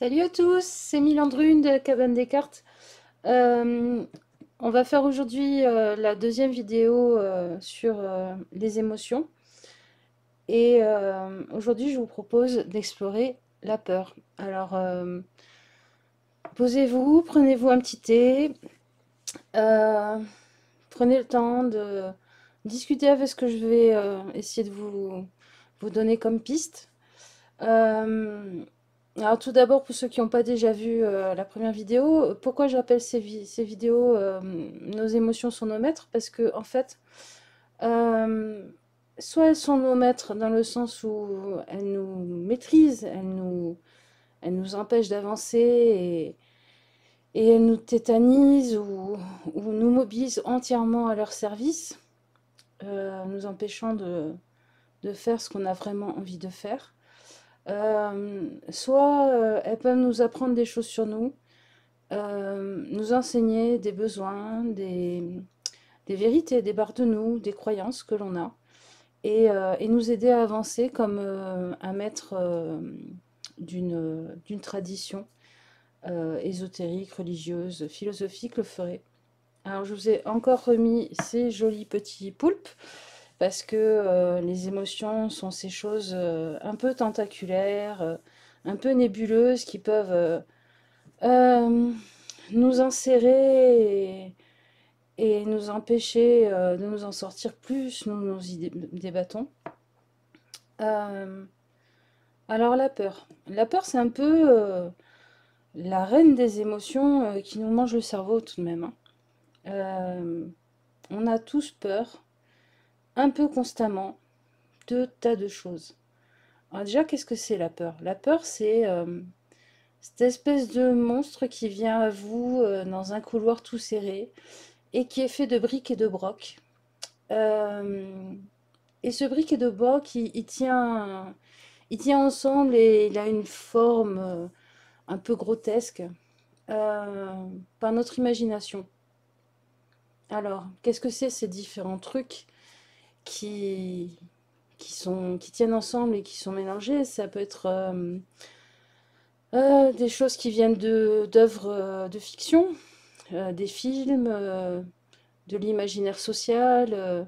Salut à tous, c'est Milandrune de la Cabane des Cartes. Euh, on va faire aujourd'hui la deuxième vidéo sur les émotions. Et aujourd'hui, je vous propose d'explorer la peur. Alors, posez-vous, prenez-vous un petit thé, euh, prenez le temps de discuter avec ce que je vais essayer de vous donner comme piste. Euh, alors tout d'abord, pour ceux qui n'ont pas déjà vu la première vidéo, pourquoi j'appelle ces vidéos Nos émotions sont nos maîtres? Parce que en fait, euh, soit elles sont nos maîtres dans le sens où elles nous maîtrisent, elles nous empêchent d'avancer et elles nous tétanisent ou nous mobilisent entièrement à leur service, nous empêchant de faire ce qu'on a vraiment envie de faire. Soit elles peuvent nous apprendre des choses sur nous, nous enseigner des besoins, des vérités, des parts de nous, des croyances que l'on a, et nous aider à avancer comme un maître d'une tradition ésotérique, religieuse, philosophique le ferait. Alors je vous ai encore remis ces jolis petits poulpes parce que les émotions sont ces choses un peu tentaculaires, un peu nébuleuses qui peuvent euh, nous enserrer et nous empêcher de nous en sortir plus nous nous y débattons. Euh, alors la peur. La peur, c'est un peu la reine des émotions qui nous mange le cerveau tout de même, hein. Euh, on a tous peur, un peu constamment, de tas de choses. Alors déjà, qu'est-ce que c'est la peur? La peur, c'est cette espèce de monstre qui vient à vous dans un couloir tout serré et qui est fait de briques et de brocs. Euh, et ce brique et de broc, il tient ensemble et il a une forme un peu grotesque par notre imagination. Alors, qu'est-ce que c'est ces différents trucs qui, qui tiennent ensemble et qui sont mélangés? Ça peut être des choses qui viennent d'œuvres de fiction, des films, de l'imaginaire social,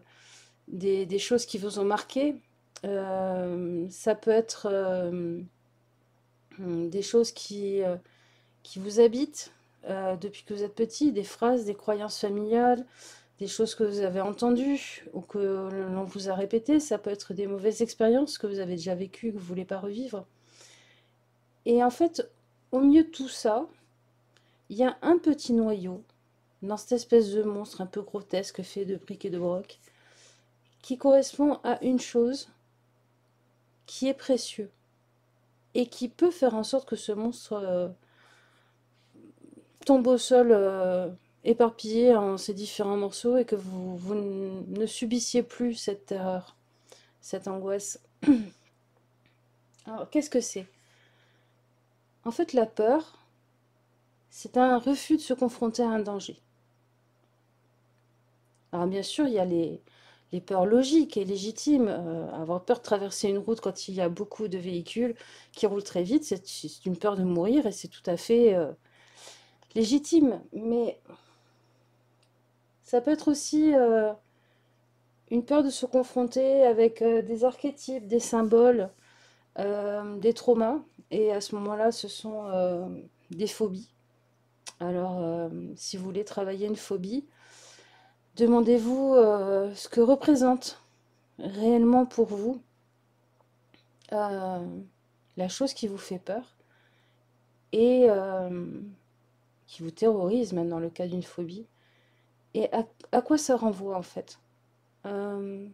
des choses qui vous ont marqué. Ça peut être des choses qui vous habitent depuis que vous êtes petit, des phrases, des croyances familiales, des choses que vous avez entendues ou que l'on vous a répétées. Ça peut être des mauvaises expériences que vous avez déjà vécues, que vous ne voulez pas revivre. Et en fait, au milieu de tout ça, il y a un petit noyau dans cette espèce de monstre un peu grotesque fait de briques et de broc qui correspond à une chose qui est précieux et qui peut faire en sorte que ce monstre tombe au sol éparpillé en ces différents morceaux et que vous ne subissiez plus cette terreur, cette angoisse. Alors, qu'est-ce que c'est? En fait, la peur, c'est un refus de se confronter à un danger. Alors, bien sûr, il y a les peurs logiques et légitimes. Avoir peur de traverser une route quand il y a beaucoup de véhicules qui roulent très vite, c'est une peur de mourir et c'est tout à fait légitime. Mais ça peut être aussi une peur de se confronter avec des archétypes, des symboles, des traumas. Et à ce moment-là, ce sont des phobies. Alors, si vous voulez travailler une phobie, demandez-vous ce que représente réellement pour vous euh, la chose qui vous fait peur et qui vous terrorise, même dans le cas d'une phobie. Et à quoi ça renvoie en fait? Euh,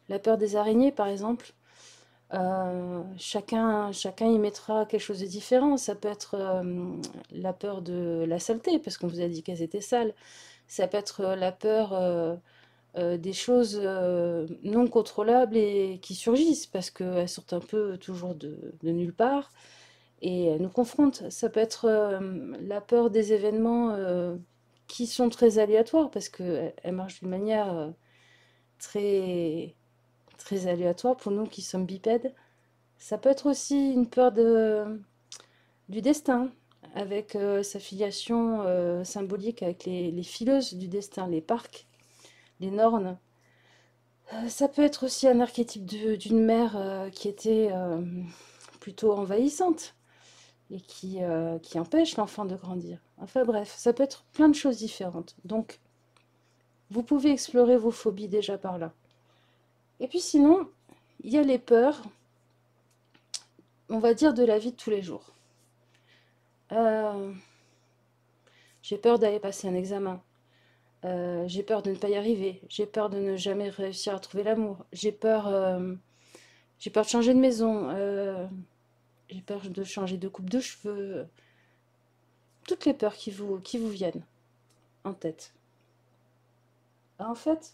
la peur des araignées, par exemple. Chacun y mettra quelque chose de différent. Ça peut être la peur de la saleté, parce qu'on vous a dit qu'elles étaient sales. Ça peut être la peur des choses non contrôlables et qui surgissent, parce qu'elles sortent un peu toujours de nulle part et elles nous confrontent. Ça peut être la peur des événements qui sont très aléatoires, parce qu'elles marchent d'une manière très, très aléatoire pour nous qui sommes bipèdes. Ça peut être aussi une peur du destin, avec sa filiation symbolique avec les fileuses du destin, les parcs, les nornes. Ça peut être aussi un archétype d'une mère qui était plutôt envahissante et qui empêche l'enfant de grandir. Enfin bref, ça peut être plein de choses différentes. Donc, vous pouvez explorer vos phobies déjà par là. Et puis sinon, il y a les peurs, on va dire, de la vie de tous les jours. Euh, j'ai peur d'aller passer un examen. J'ai peur de ne pas y arriver. J'ai peur de ne jamais réussir à trouver l'amour. J'ai peur de changer de maison. J'ai peur de changer de coupe de cheveux. Toutes les peurs qui vous viennent en tête. En fait,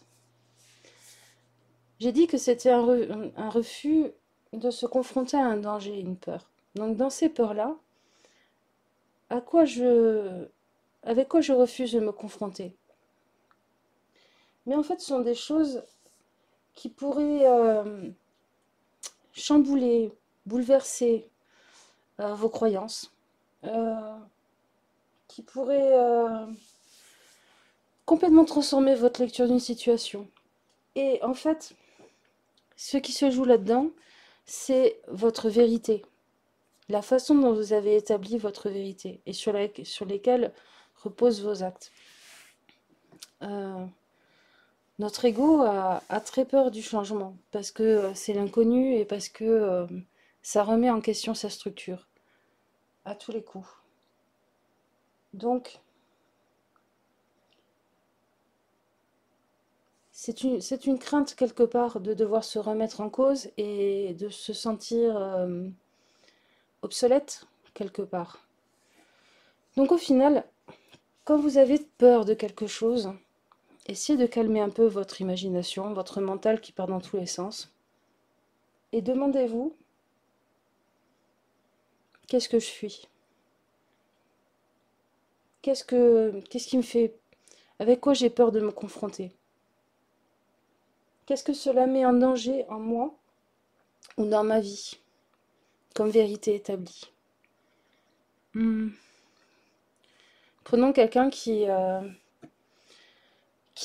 j'ai dit que c'était un refus de se confronter à un danger, une peur. Donc dans ces peurs-là, à quoi je, avec quoi je refuse de me confronter? Mais en fait, ce sont des choses qui pourraient chambouler, bouleverser vos croyances, euh, qui pourraient complètement transformer votre lecture d'une situation. Et en fait, ce qui se joue là-dedans, c'est votre vérité, la façon dont vous avez établi votre vérité et sur lesquelles reposent vos actes. Euh, Notre ego a très peur du changement parce que c'est l'inconnu et parce que ça remet en question sa structure à tous les coups. Donc, c'est une crainte quelque part de devoir se remettre en cause et de se sentir obsolète quelque part. Donc au final, quand vous avez peur de quelque chose, essayez de calmer un peu votre imagination, votre mental qui part dans tous les sens, et demandez-vous, qu'est-ce que je suis? Qu'est-ce qui me fait, avec quoi j'ai peur de me confronter? Qu'est-ce que cela met en danger en moi ou dans ma vie, comme vérité établie? Hmm. Prenons quelqu'un qui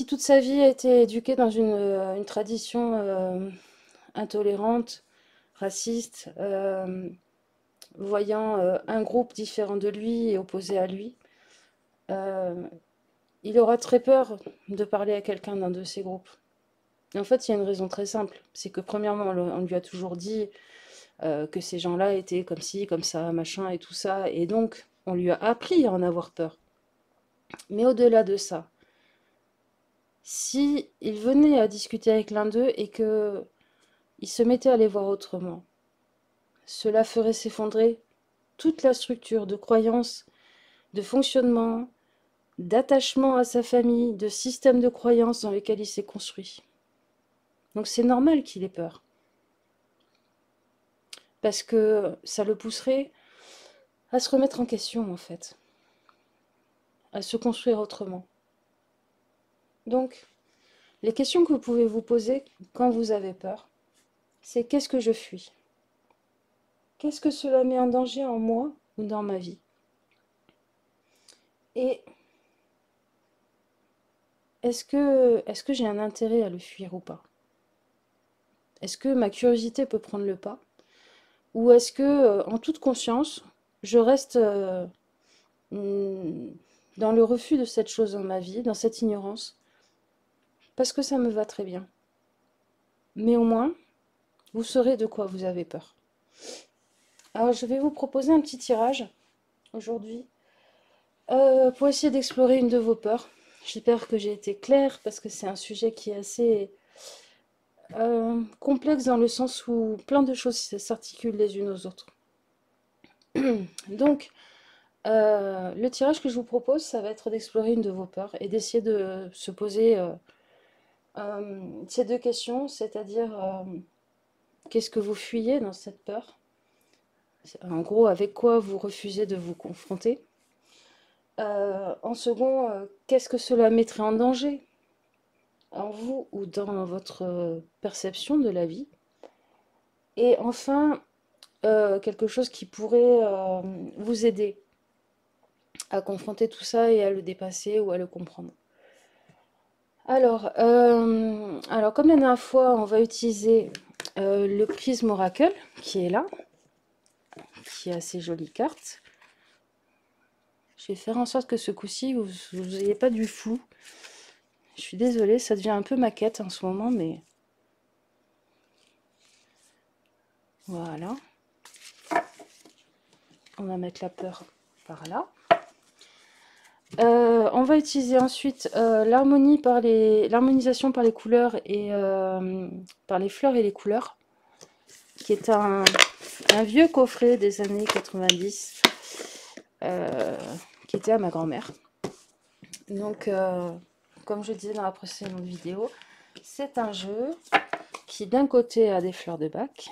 toute sa vie a été éduqué dans une tradition intolérante, raciste, voyant un groupe différent de lui et opposé à lui. Euh, il aura très peur de parler à quelqu'un d'un de ces groupes. Et en fait, il y a une raison très simple. C'est que premièrement, on lui a toujours dit que ces gens-là étaient comme ci, comme ça, machin et tout ça. Et donc, on lui a appris à en avoir peur. Mais au-delà de ça, si il venait à discuter avec l'un d'eux et que il se mettait à les voir autrement, cela ferait s'effondrer toute la structure de croyance, de fonctionnement, d'attachement à sa famille, de système de croyance dans lequel il s'est construit. Donc c'est normal qu'il ait peur, parce que ça le pousserait à se remettre en question en fait, à se construire autrement. Donc, les questions que vous pouvez vous poser quand vous avez peur, c'est qu'est-ce que je fuis? Qu'est-ce que cela met en danger en moi ou dans ma vie? Et est-ce que j'ai un intérêt à le fuir ou pas? Est-ce que ma curiosité peut prendre le pas? Ou est-ce que, en toute conscience, je reste mm, dans le refus de cette chose dans ma vie, dans cette ignorance, parce que ça me va très bien. Mais au moins, vous saurez de quoi vous avez peur. Alors, je vais vous proposer un petit tirage aujourd'hui pour essayer d'explorer une de vos peurs. J'espère que j'ai été claire parce que c'est un sujet qui est assez complexe dans le sens où plein de choses s'articulent les unes aux autres. Donc, le tirage que je vous propose, ça va être d'explorer une de vos peurs et d'essayer de se poser ces deux questions, c'est-à-dire qu'est-ce que vous fuyez dans cette peur? En gros, avec quoi vous refusez de vous confronter? En second, qu'est-ce que cela mettrait en danger en vous ou dans votre perception de la vie? Et enfin, quelque chose qui pourrait vous aider à confronter tout ça et à le dépasser ou à le comprendre. Alors comme la dernière fois, on va utiliser le prisme Oracle qui est là, qui a ces jolies cartes. Je vais faire en sorte que ce coup-ci, vous n'ayez pas du flou. Je suis désolée, ça devient un peu maquette en ce moment, mais voilà. On va mettre la peur par là. On va utiliser ensuite l'harmonisation par les couleurs et par les fleurs et les couleurs, qui est un vieux coffret des années 90 qui était à ma grand-mère. Donc, comme je disais dans la précédente vidéo, c'est un jeu qui d'un côté a des fleurs de bac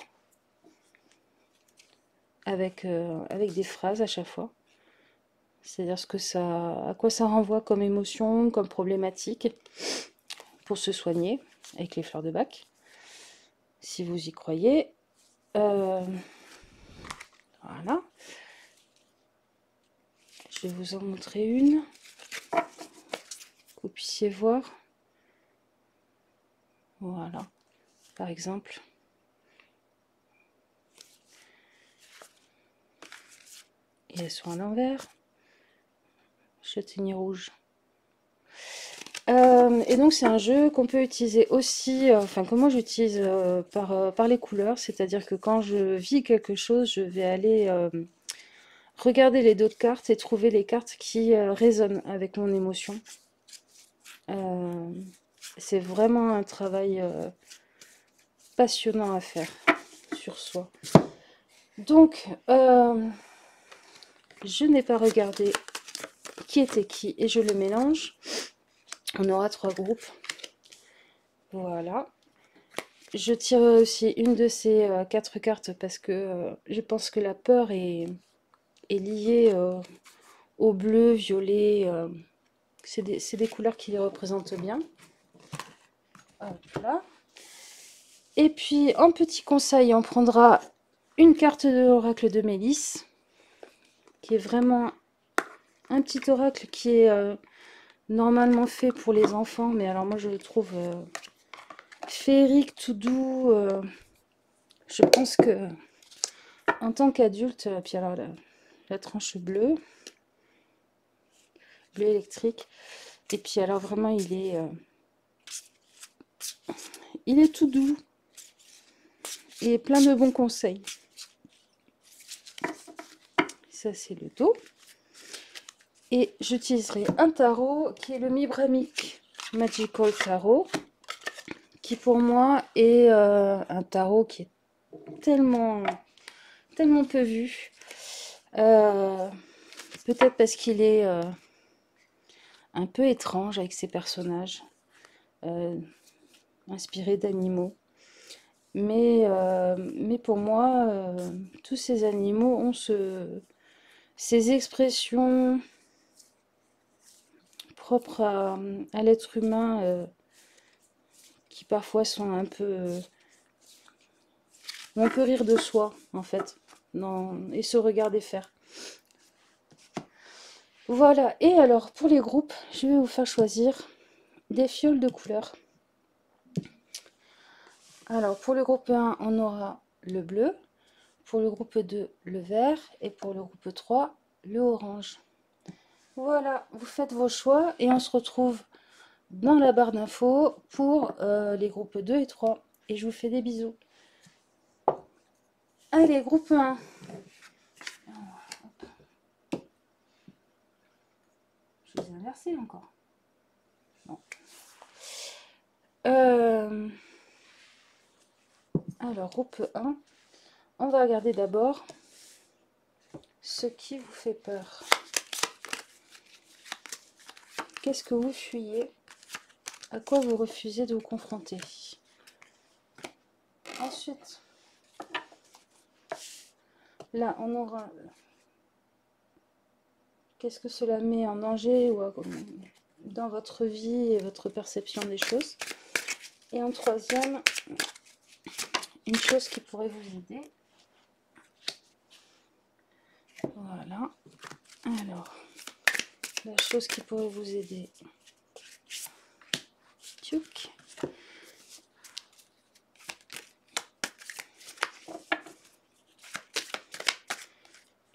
avec des phrases à chaque fois. C'est-à-dire à quoi ça renvoie comme émotion, comme problématique pour se soigner avec les fleurs de bac, si vous y croyez. Voilà. Je vais vous en montrer une, que vous puissiez voir. Voilà, par exemple. Et elles sont à l'envers. Châtaignier rouge. Et donc c'est un jeu qu'on peut utiliser aussi, enfin que moi j'utilise par les couleurs, c'est-à-dire que quand je vis quelque chose, je vais aller regarder les dos de cartes et trouver les cartes qui résonnent avec mon émotion. C'est vraiment un travail passionnant à faire sur soi. Donc, je n'ai pas regardé qui était qui et je le mélange. On aura 3 groupes. Voilà. Je tirerai aussi une de ces 4 cartes parce que je pense que la peur est liée au bleu, violet. C'est des couleurs qui les représentent bien. Hop là. Et puis, en petit conseil, on prendra une carte de l'oracle de Mélisse, qui est vraiment un petit oracle qui est normalement fait pour les enfants, mais alors moi je le trouve féerique, tout doux. Je pense que en tant qu'adulte, puis alors la tranche bleue électrique, et puis alors vraiment il est tout doux et plein de bons conseils. Ça c'est le dos. Et j'utiliserai un tarot qui est le Mibramic Magical Tarot, qui pour moi est un tarot qui est tellement peu vu. Peut-être parce qu'il est un peu étrange avec ses personnages, inspirés d'animaux. Mais pour moi, tous ces animaux ont ces expressions propres à l'être humain qui parfois sont un peu... on peut rire de soi, en fait, et se regarder faire. Voilà, et alors pour les groupes, je vais vous faire choisir des fioles de couleur. Alors pour le groupe 1, on aura le bleu, pour le groupe 2, le vert, et pour le groupe 3, le orange. Voilà, vous faites vos choix et on se retrouve dans la barre d'infos pour les groupes 2 et 3. Et je vous fais des bisous. Allez, groupe 1. Je vous ai inversé encore. Non. Alors, groupe 1, on va regarder d'abord ce qui vous fait peur. Qu'est-ce que vous fuyez? À quoi vous refusez de vous confronter? Ensuite, là, on aura qu'est-ce que cela met en danger ou dans votre vie et votre perception des choses. Et en troisième, une chose qui pourrait vous aider. Voilà. Alors, la chose qui pourrait vous aider. Tchouk.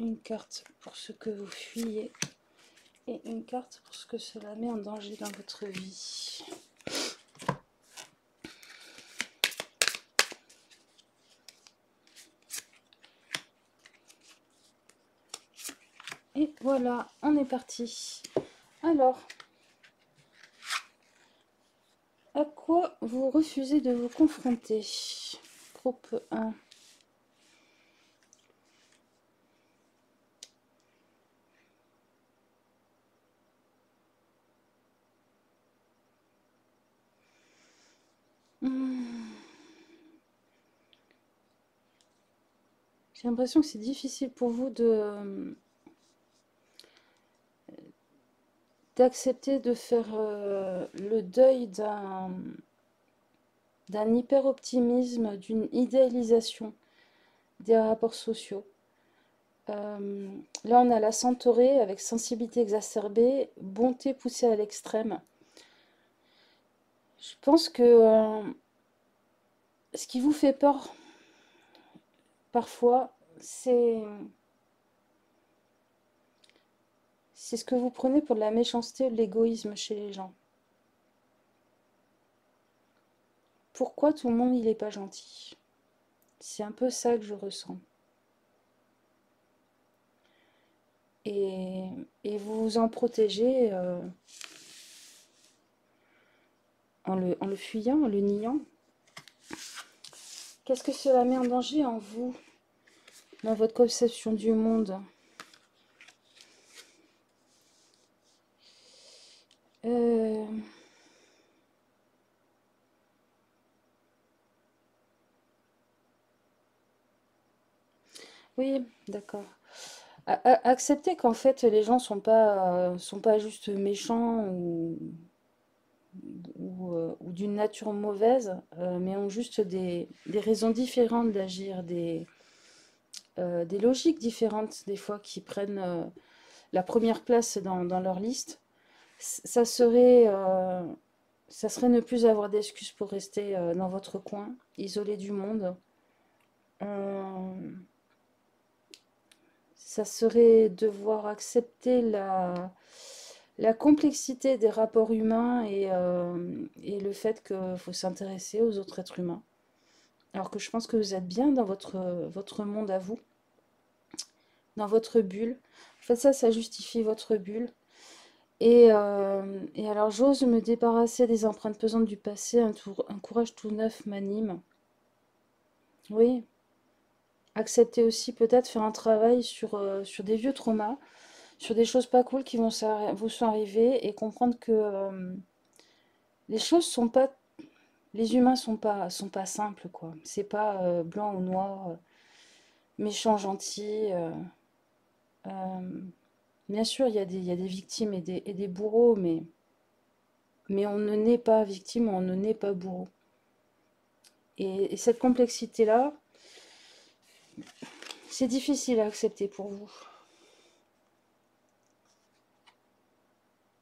Une carte pour ce que vous fuyez et une carte pour ce que cela met en danger dans votre vie. Et voilà, on est parti. Alors, à quoi vous refusez de vous confronter? Groupe 1. J'ai l'impression que c'est difficile pour vous d'accepter de faire le deuil d'un hyper-optimisme, d'une idéalisation des rapports sociaux. Là, on a la centaurée avec sensibilité exacerbée, bonté poussée à l'extrême. Je pense que ce qui vous fait peur, parfois, c'est ce que vous prenez pour de la méchanceté ou de l'égoïsme chez les gens. Pourquoi tout le monde, il n'est pas gentil? C'est un peu ça que je ressens. Et, et vous vous en protégez en le fuyant, en le niant. Qu'est-ce que cela met en danger en vous, dans votre conception du monde? Oui, d'accord. Accepter qu'en fait les gens sont pas juste méchants ou d'une nature mauvaise, mais ont juste des raisons différentes d'agir, des logiques différentes des fois qui prennent la première place dans leur liste. Ça ça serait ne plus avoir d'excuses pour rester dans votre coin, isolé du monde. Euh, Ça serait devoir accepter la complexité des rapports humains et le fait qu'il faut s'intéresser aux autres êtres humains. Alors que je pense que vous êtes bien dans votre monde à vous, dans votre bulle. En fait, ça justifie votre bulle. Et alors, j'ose me débarrasser des empreintes pesantes du passé, un courage tout neuf m'anime. Oui, accepter aussi peut-être faire un travail sur des vieux traumas, sur des choses pas cool qui vous sont arrivées et comprendre que les choses sont pas, les humains sont pas simples, quoi. C'est pas blanc ou noir, méchant, gentil. Euh, Bien sûr, il y a des victimes et des bourreaux, mais on ne naît pas victime, on ne naît pas bourreau. Et cette complexité-là, c'est difficile à accepter pour vous.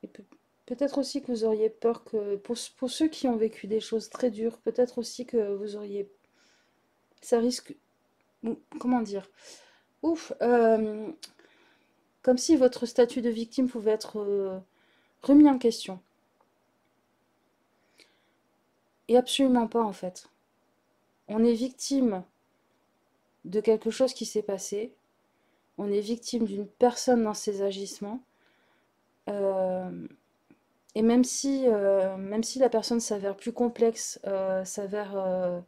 Et peut-être aussi que vous auriez peur que, pour ceux qui ont vécu des choses très dures, peut-être aussi que vous auriez, ça risque, comment dire, ouf, comme si votre statut de victime pouvait être remis en question. Et absolument pas en fait. On est victime de quelque chose qui s'est passé, on est victime d'une personne dans ses agissements, euh, et même si la personne s'avère plus complexe, s'avère euh,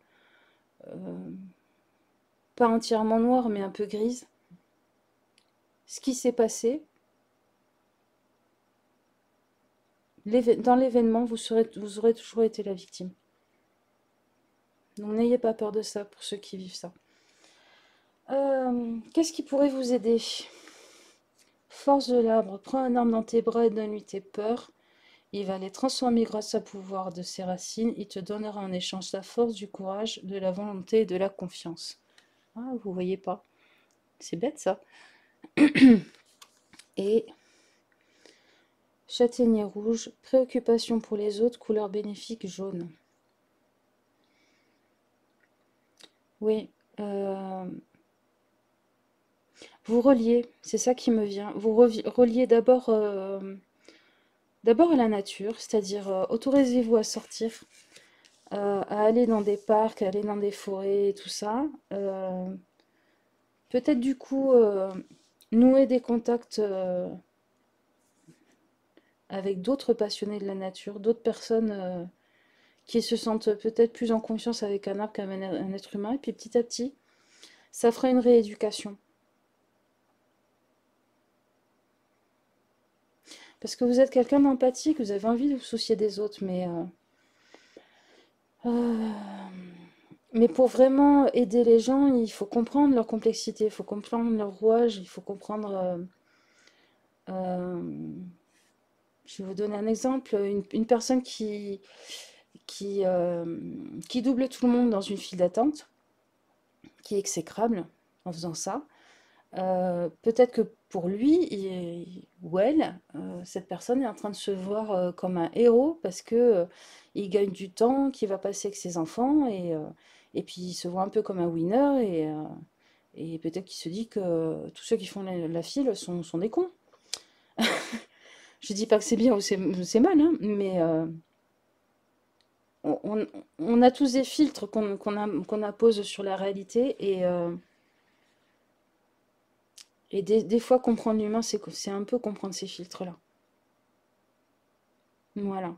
pas entièrement noire, mais un peu grise, ce qui s'est passé, dans l'événement, vous aurez toujours été la victime. Donc n'ayez pas peur de ça pour ceux qui vivent ça. Qu'est-ce qui pourrait vous aider? Force de l'arbre, prends un arbre dans tes bras et donne-lui tes peurs. Il va les transformer grâce au pouvoir de ses racines. Il te donnera en échange la force, du courage, de la volonté et de la confiance. Ah, vous voyez pas. C'est bête ça. Et châtaignier rouge, préoccupation pour les autres, couleur bénéfique jaune. Oui, vous reliez, c'est ça qui me vient. Vous reliez d'abord à la nature, c'est-à-dire autorisez-vous à sortir, à aller dans des parcs, à aller dans des forêts, et tout ça. Peut-être du coup nouer des contacts avec d'autres passionnés de la nature, d'autres personnes qui se sentent peut-être plus en confiance avec un arbre qu'un être humain, et puis petit à petit, ça fera une rééducation. Parce que vous êtes quelqu'un d'empathique, vous avez envie de vous soucier des autres, euh, mais pour vraiment aider les gens, il faut comprendre leur complexité, il faut comprendre leur rouage, il faut comprendre... euh, je vais vous donner un exemple, une personne qui qui double tout le monde dans une file d'attente, qui est exécrable en faisant ça. Peut-être que pour lui ou elle, cette personne est en train de se voir comme un héros parce que il gagne du temps, qu'il va passer avec ses enfants et puis il se voit un peu comme un winner et peut-être qu'il se dit que tous ceux qui font la file sont des cons. Je dis pas que c'est bien ou c'est mal, hein, mais on a tous des filtres qu'on impose sur la réalité et des fois comprendre l'humain, c'est un peu comprendre ces filtres-là. Voilà.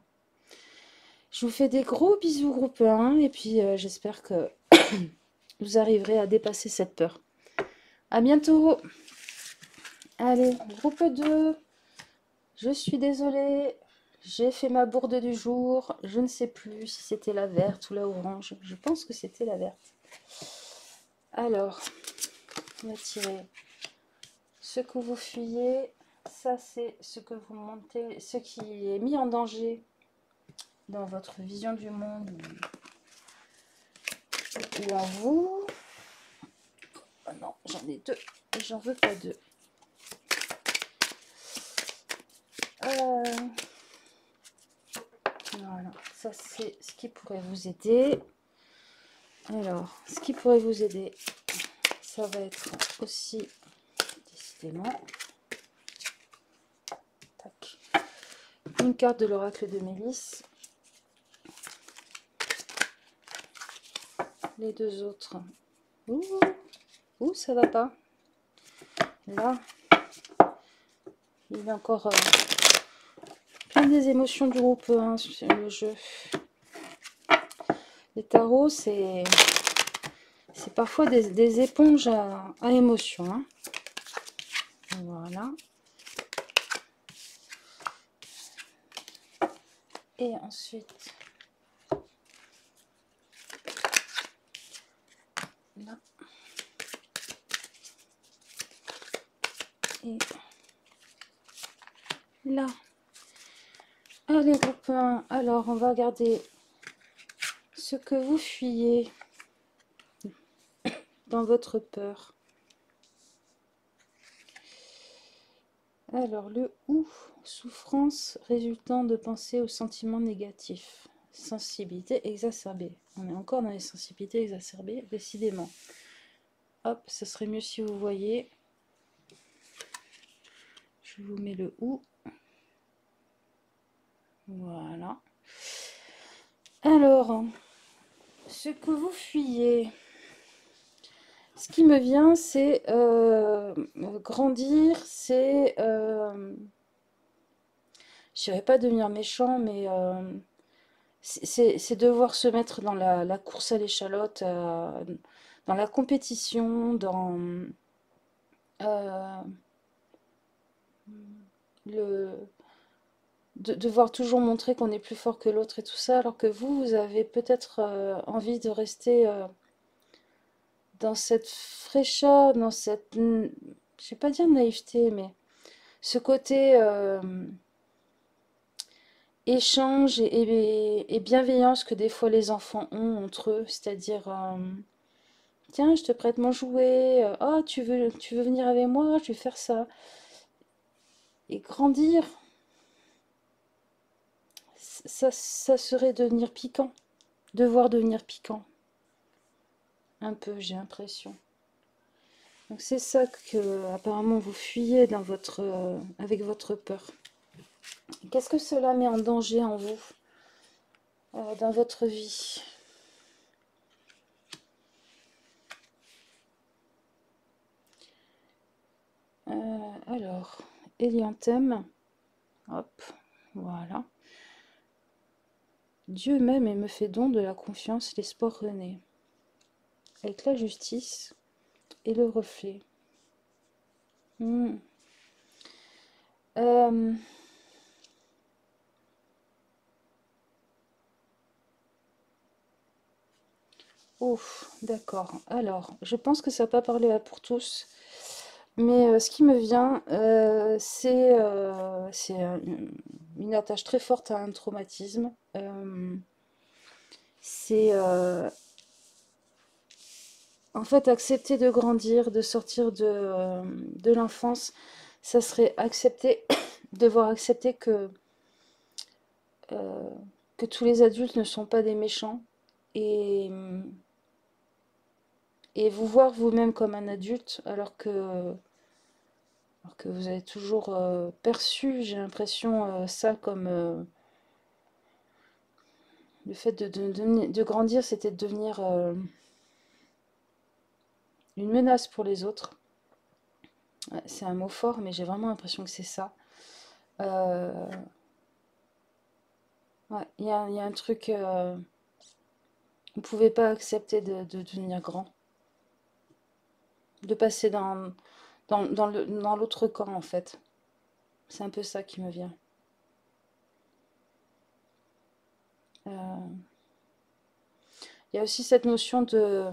Je vous fais des gros bisous groupe 1 et puis j'espère que vous arriverez à dépasser cette peur. À bientôt. Allez, groupe 2. Je suis désolée. J'ai fait ma bourde du jour. Je ne sais plus si c'était la verte ou la orange. Je pense que c'était la verte. Alors, on va tirer ce que vous fuyez. Ça, c'est ce que vous montez, ce qui est mis en danger dans votre vision du monde ou en vous. Oh non, j'en ai deux et j'en veux pas deux. Voilà, ça c'est ce qui pourrait vous aider. Alors, ce qui pourrait vous aider, ça va être aussi, décidément, tac, une carte de l'oracle de Mélisse. Les deux autres. Ouh, ça va pas. Là, il y a encore plein des émotions du groupe 1 sur le jeu. Les tarots, c'est parfois des éponges à émotions. Hein. Voilà. Et ensuite, là. Et là. Allez, groupe 1. Alors, on va regarder ce que vous fuyez dans votre peur. Alors, le ou, souffrance résultant de pensées ou sentiments négatifs. Sensibilité exacerbée. On est encore dans les sensibilités exacerbées, décidément. Hop, ça serait mieux si vous voyez. Je vous mets le ou. Voilà. Alors, ce que vous fuyez, ce qui me vient, c'est grandir, c'est, je dirais pas devenir méchant, mais c'est devoir se mettre dans la course à l'échalote, dans la compétition, dans euh, le, devoir toujours montrer qu'on est plus fort que l'autre et tout ça, alors que vous avez peut-être envie de rester dans cette fraîcheur, dans cette, je vais pas dire naïveté, mais ce côté échange et bienveillance que des fois les enfants ont entre eux, c'est-à-dire tiens, je te prête mon jouet. Oh, tu veux venir avec moi? Je vais faire ça. Et grandir, ça serait devenir piquant. Devoir devenir piquant. Un peu, j'ai l'impression. Donc c'est ça que apparemment vous fuyez dans votre, avec votre peur. Qu'est-ce que cela met en danger en vous, dans votre vie? Alors, Elianthem, hop, voilà. Dieu m'aime et me fait don de la confiance, l'espoir renaît. Avec la justice et le reflet. Hmm. Euh, Ouf, d'accord. Alors, je pense que ça n'a pas parlé à pour tous, mais ce qui me vient, c'est une attache très forte à un traumatisme. C'est en fait accepter de grandir, de sortir de l'enfance, ça serait accepter, devoir accepter euh, que tous les adultes ne sont pas des méchants et, et vous voir vous-même comme un adulte alors que vous avez toujours perçu, j'ai l'impression, ça comme le fait de grandir, c'était de devenir une menace pour les autres. Ouais, c'est un mot fort, mais j'ai vraiment l'impression que c'est ça. Euh, ouais, il y a un truc, vous ne pouvez pas accepter de devenir grand, de passer dans l'autre camp en fait. C'est un peu ça qui me vient. Euh, il y a aussi cette notion de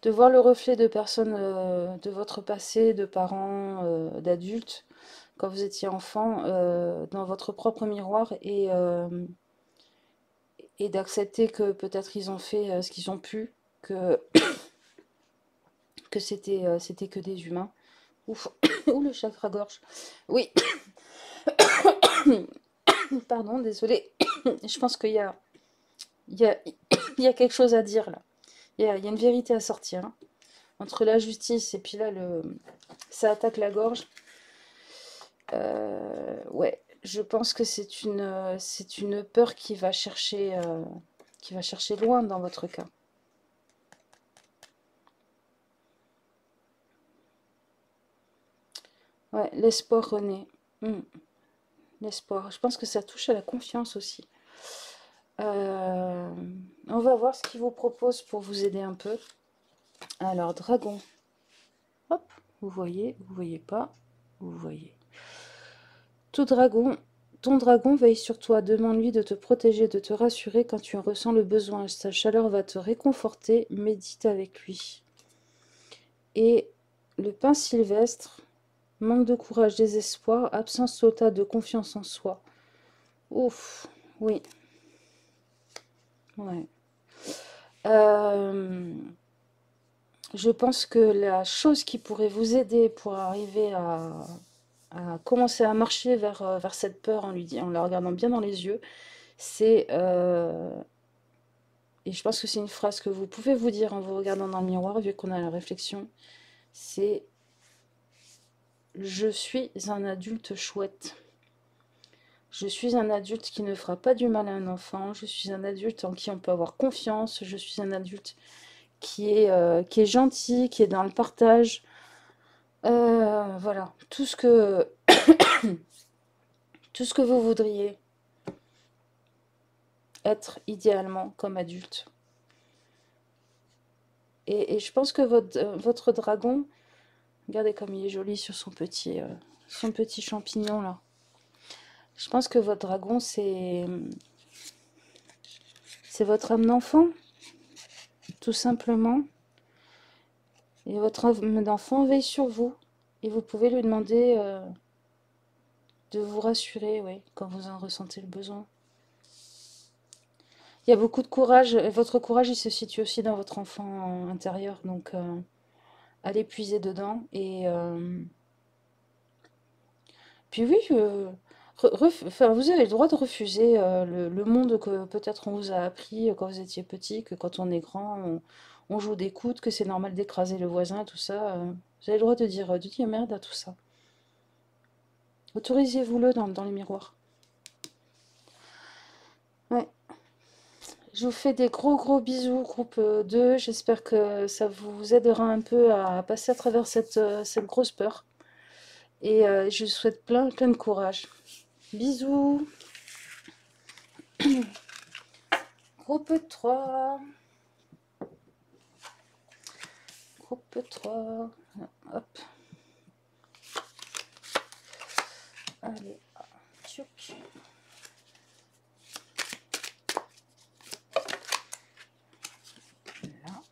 voir le reflet de personnes de votre passé, de parents, d'adultes, quand vous étiez enfant, dans votre propre miroir et d'accepter que peut-être ils ont fait ce qu'ils ont pu, que, que c'était que des humains. Ouf, ou le chakra-gorge. Oui, pardon, désolé. Je pense il y a, il y a quelque chose à dire là. Il y a une vérité à sortir, hein. Entre la justice et puis là, ça attaque la gorge. Ouais, je pense que c'est une peur qui va chercher loin dans votre cas. Ouais, l'espoir renaît. Hmm, l'espoir. Je pense que ça touche à la confiance aussi. Euh, on va voir ce qu'il vous propose pour vous aider un peu. Alors, dragon. Hop, vous voyez pas, vous voyez. Tout dragon, ton dragon veille sur toi, demande-lui de te protéger, de te rassurer quand tu en ressens le besoin. Sa chaleur va te réconforter, médite avec lui. Et le pin sylvestre, manque de courage, désespoir, absence totale de confiance en soi. Ouf, oui, ouais. Euh, je pense que la chose qui pourrait vous aider pour arriver à commencer à marcher vers cette peur en la regardant bien dans les yeux, c'est, et je pense que c'est une phrase que vous pouvez vous dire en vous regardant dans le miroir, vu qu'on a la réflexion, c'est je suis un adulte chouette. Je suis un adulte qui ne fera pas du mal à un enfant. Je suis un adulte en qui on peut avoir confiance. Je suis un adulte qui est gentil, qui est dans le partage. Voilà, tout ce que vous voudriez être idéalement comme adulte. Et je pense que votre dragon, regardez comme il est joli sur son petit champignon là. Je pense que votre dragon, c'est votre âme d'enfant, tout simplement. Et votre âme d'enfant veille sur vous. Et vous pouvez lui demander de vous rassurer, oui, quand vous en ressentez le besoin. Il y a beaucoup de courage. Et votre courage, il se situe aussi dans votre enfant intérieur. Donc, allez puiser dedans. Et puis oui, enfin, vous avez le droit de refuser le monde que peut-être on vous a appris quand vous étiez petit, que quand on est grand, on joue des coudes, que c'est normal d'écraser le voisin, tout ça. Vous avez le droit de dire merde à tout ça. Autorisez-vous-le dans les miroirs. Ouais. Je vous fais des gros gros bisous, groupe 2. J'espère que ça vous aidera un peu à passer à travers cette grosse peur. Et je vous souhaite plein plein de courage. Bisous. Groupe 3. Groupe 3. Hop. Allez. Tchouk. Là.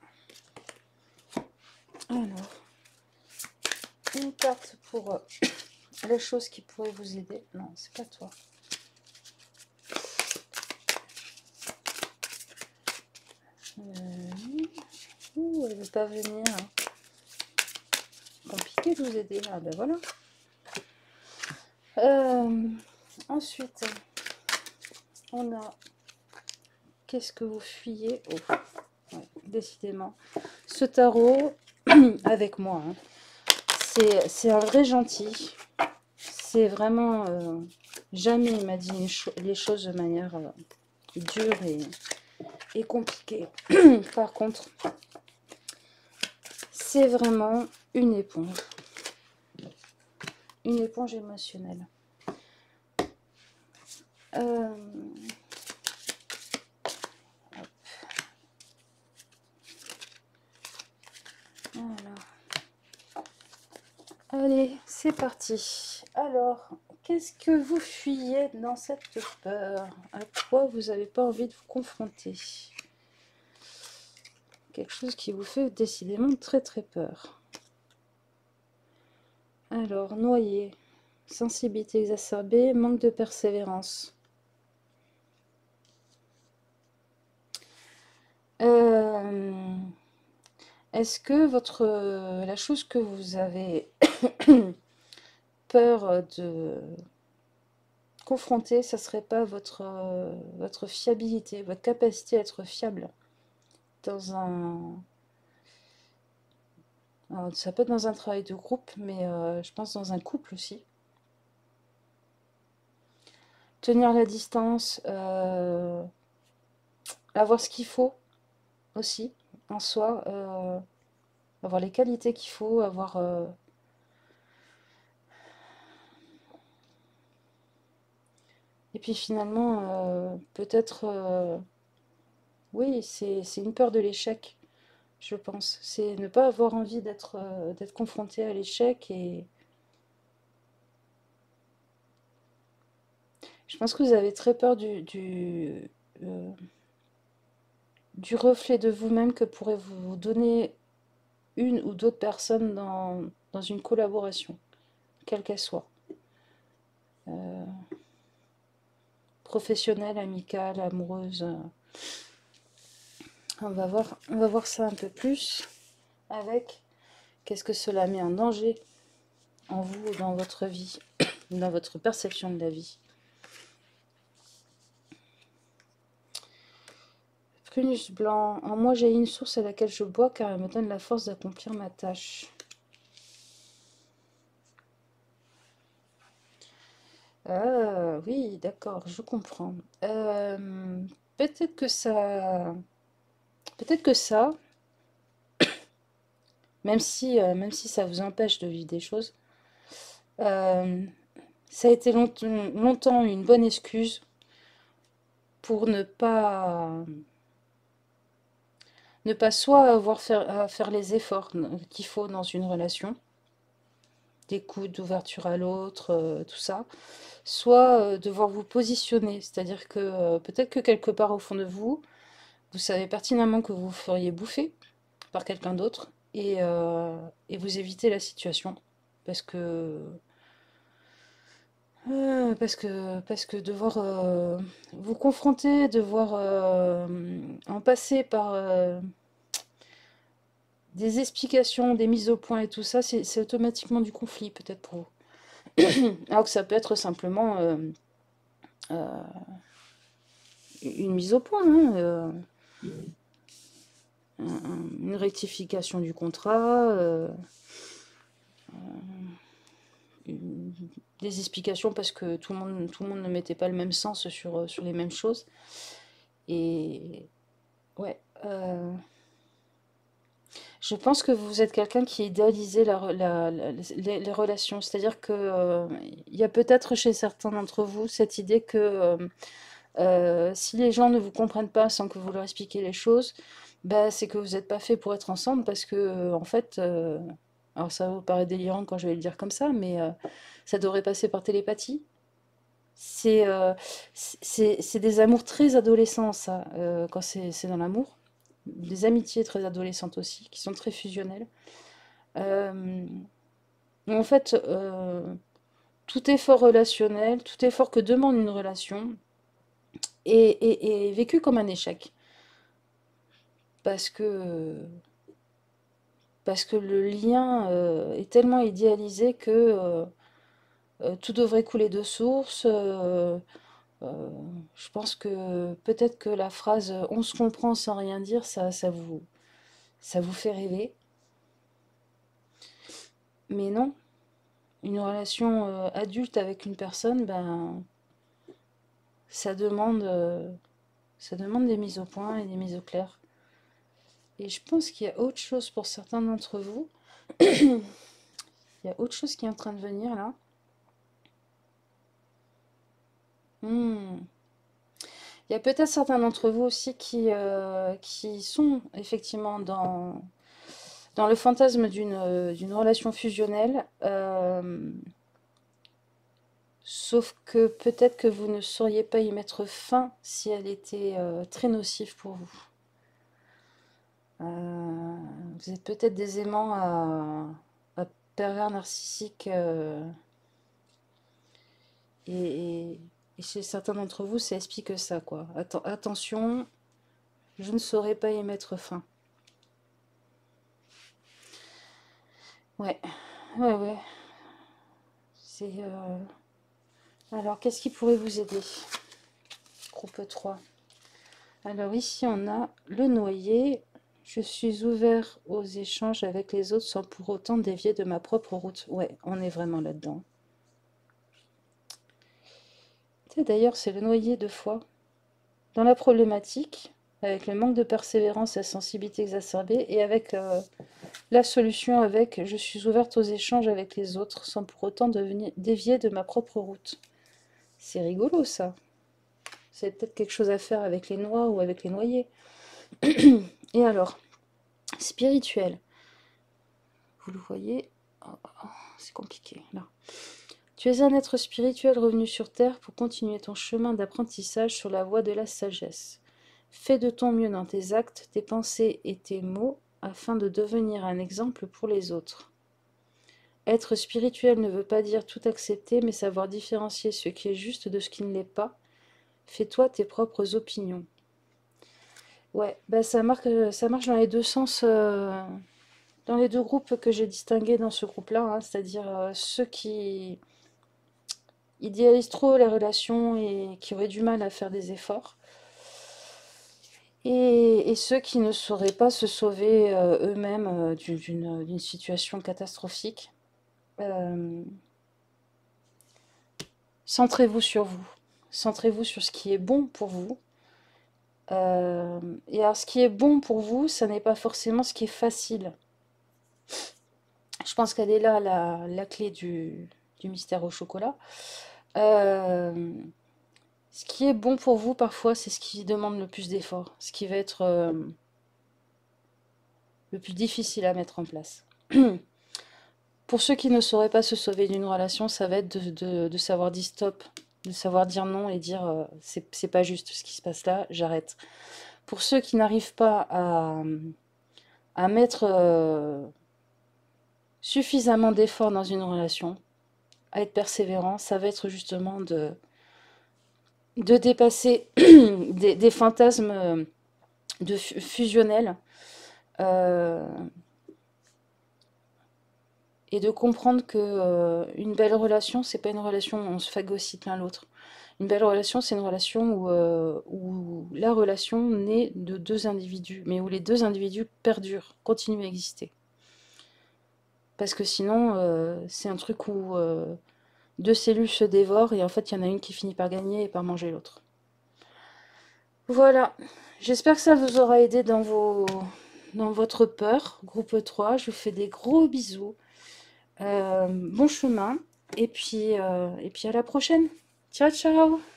Alors. Une carte pour les choses qui pourraient vous aider. Non, c'est pas toi. Ouh, elle veut pas venir. Compliqué de vous aider. Ah ben voilà. Ensuite, on a qu'est-ce que vous fuyez? Oh, ouais, décidément. Ce tarot, avec moi, hein, c'est un vrai gentil. C'est vraiment... jamais il m'a dit les choses de manière dure et compliquée. Par contre, c'est vraiment une éponge. Une éponge émotionnelle. Voilà. Allez, c'est parti. Alors, qu'est-ce que vous fuyez dans cette peur? À quoi vous n'avez pas envie de vous confronter? Quelque chose qui vous fait décidément très très peur. Alors, noyé, sensibilité exacerbée, manque de persévérance. Est-ce que la chose que vous avez peur de confronter, ça serait pas votre fiabilité, votre capacité à être fiable dans un... Alors, ça peut être dans un travail de groupe, mais je pense dans un couple aussi. Tenir la distance, avoir ce qu'il faut aussi en soi, avoir les qualités qu'il faut, avoir... Et puis finalement, peut-être... oui, c'est une peur de l'échec, je pense. C'est ne pas avoir envie d'être confronté à l'échec et... Je pense que vous avez très peur du reflet de vous-même que pourrait vous donner une ou d'autres personnes dans une collaboration, quelle qu'elle soit. Professionnelle, amicale, amoureuse. On va voir ça un peu plus avec qu'est-ce que cela met en danger en vous, dans votre vie, dans votre perception de la vie. Prunus blanc. En moi, j'ai une source à laquelle je bois car elle me donne la force d'accomplir ma tâche. Ah oui, d'accord, je comprends. Peut-être que ça, peut-être que ça, même si ça vous empêche de vivre des choses, euh, ça a été longtemps une bonne excuse pour ne pas soit avoir à faire les efforts qu'il faut dans une relation, d'écoute, d'ouverture à l'autre, tout ça, soit devoir vous positionner, c'est-à-dire que peut-être que quelque part au fond de vous, vous savez pertinemment que vous vous feriez bouffer par quelqu'un d'autre et vous évitez la situation parce que Parce que devoir vous confronter, devoir en passer par des explications, des mises au point et tout ça, c'est automatiquement du conflit peut-être pour vous. Alors que ça peut être simplement euh, une mise au point, hein, une rectification du contrat, une- des explications parce que tout le monde ne mettait pas le même sens sur les mêmes choses. Et ouais, je pense que vous êtes quelqu'un qui idéalisait les relations. C'est-à-dire que il y a peut-être chez certains d'entre vous cette idée que si les gens ne vous comprennent pas sans que vous leur expliquiez les choses, bah, c'est que vous n'êtes pas fait pour être ensemble parce que, en fait, alors ça vous paraît délirant quand je vais le dire comme ça, mais ça devrait passer par télépathie. C'est c'est des amours très adolescents, ça, quand c'est dans l'amour. Des amitiés très adolescentes aussi, qui sont très fusionnelles. Euh, En fait, tout effort relationnel, tout effort que demande une relation est vécu comme un échec. Parce que, parce que le lien est tellement idéalisé que tout devrait couler de source. Euh, je pense que peut-être que la phrase on se comprend sans rien dire, ça vous fait rêver. Mais non, une relation adulte avec une personne, ben, ça demande, euh, ça demande des mises au point et des mises au clair. Et je pense qu'il y a autre chose pour certains d'entre vous. Il y a autre chose qui est en train de venir là. Hmm. Il y a peut-être certains d'entre vous aussi qui sont effectivement dans le fantasme d'une relation fusionnelle. Sauf que peut-être que vous ne sauriez pas y mettre fin si elle était très nocive pour vous. Vous êtes peut-être des aimants à pervers narcissiques et, et chez certains d'entre vous, ça explique ça, quoi. Attention, je ne saurais pas y mettre fin. Ouais, ouais, ouais. C'est. Alors, qu'est-ce qui pourrait vous aider? Groupe 3. Alors, ici, on a le noyer. Je suis ouvert aux échanges avec les autres sans pour autant dévier de ma propre route. Ouais, on est vraiment là-dedans. Tu sais, d'ailleurs, c'est le noyer deux fois. Dans la problématique, avec le manque de persévérance et la sensibilité exacerbée, et avec la solution avec je suis ouverte aux échanges avec les autres sans pour autant dévier de ma propre route. C'est rigolo ça. C'est peut-être quelque chose à faire avec les noix ou avec les noyers. Et alors, spirituel. Vous le voyez, oh, oh, c'est compliqué là. Tu es un être spirituel revenu sur Terre pour continuer ton chemin d'apprentissage sur la voie de la sagesse. Fais de ton mieux dans tes actes, tes pensées et tes mots afin de devenir un exemple pour les autres. Être spirituel ne veut pas dire tout accepter, mais savoir différencier ce qui est juste de ce qui ne l'est pas. Fais-toi tes propres opinions. Ouais, bah ça marche dans les deux sens, dans les deux groupes que j'ai distingués dans ce groupe-là, hein, c'est-à-dire ceux qui idéalisent trop les relations et qui auraient du mal à faire des efforts, et ceux qui ne sauraient pas se sauver eux-mêmes d'une situation catastrophique. Euh, Centrez-vous sur vous. Centrez-vous sur ce qui est bon pour vous. Et alors, ce qui est bon pour vous, ça n'est pas forcément ce qui est facile. Je pense qu'elle est là, la clé du mystère au chocolat. Euh, Ce qui est bon pour vous, parfois, c'est ce qui demande le plus d'efforts, ce qui va être le plus difficile à mettre en place. Pour ceux qui ne sauraient pas se sauver d'une relation, ça va être de savoir dire stop, de savoir dire non et dire c'est pas juste ce qui se passe là, j'arrête. Pour ceux qui n'arrivent pas à mettre suffisamment d'efforts dans une relation, à être persévérant, ça va être justement de dépasser des fantasmes fusionnels, euh, et de comprendre que une belle relation, c'est pas une relation où on se phagocyte l'un l'autre. Une belle relation, c'est une relation où la relation naît de deux individus, mais où les deux individus perdurent, continuent à exister. Parce que sinon, c'est un truc où deux cellules se dévorent et en fait, il y en a une qui finit par gagner et par manger l'autre. Voilà. J'espère que ça vous aura aidé dans votre peur. Groupe 3, je vous fais des gros bisous. Bon chemin. Et puis à la prochaine. Ciao, ciao!